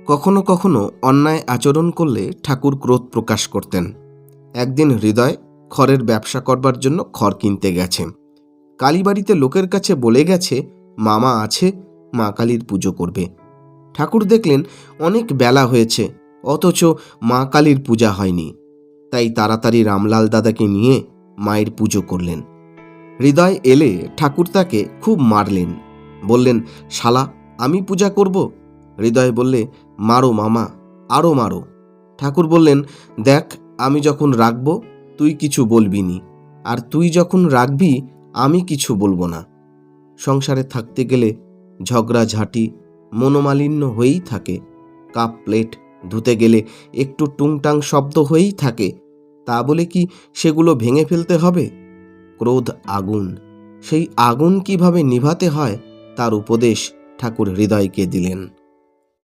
কখনো কখনো অন্যায় আচরণ করলে ঠাকুর ক্রোধ প্রকাশ করতেন। একদিন হৃদয় খড়ের ব্যবসা করবার জন্য খড় কিনতে গেছে। কালীবাড়িতে লোকের কাছে বলে গেছে মামা আছে, মা কালীর পুজো করবে। ঠাকুর দেখলেন অনেক বেলা হয়েছে, অথচ মা কালীর পূজা হয়নি। তাই তাড়াতাড়ি রামলাল দাদাকে নিয়ে মায়ের পুজো করলেন। হৃদয় এলে ঠাকুর তাকে খুব মারলেন, বললেন, শালা, আমি পূজা করব? হৃদয় বললে, মারো মামা, আরও মারো। ঠাকুর বললেন, দেখ, আমি যখন রাখব তুই কিছু বলবি নি, আর তুই যখন রাখবি আমি কিছু বলবো না। সংসারে থাকতে গেলে ঝগড়াঝাঁটি, মনোমালিন্য হয়েই থাকে। কাপ প্লেট ধুতে গেলে একটু টুংটাং শব্দ হয়েই থাকে। তা বলে কি সেগুলো ভেঙে ফেলতে হবে? ক্রোধ আগুন, সেই আগুন কিভাবে নিভাতে হয় তার উপদেশ ঠাকুর হৃদয়কে দিলেন।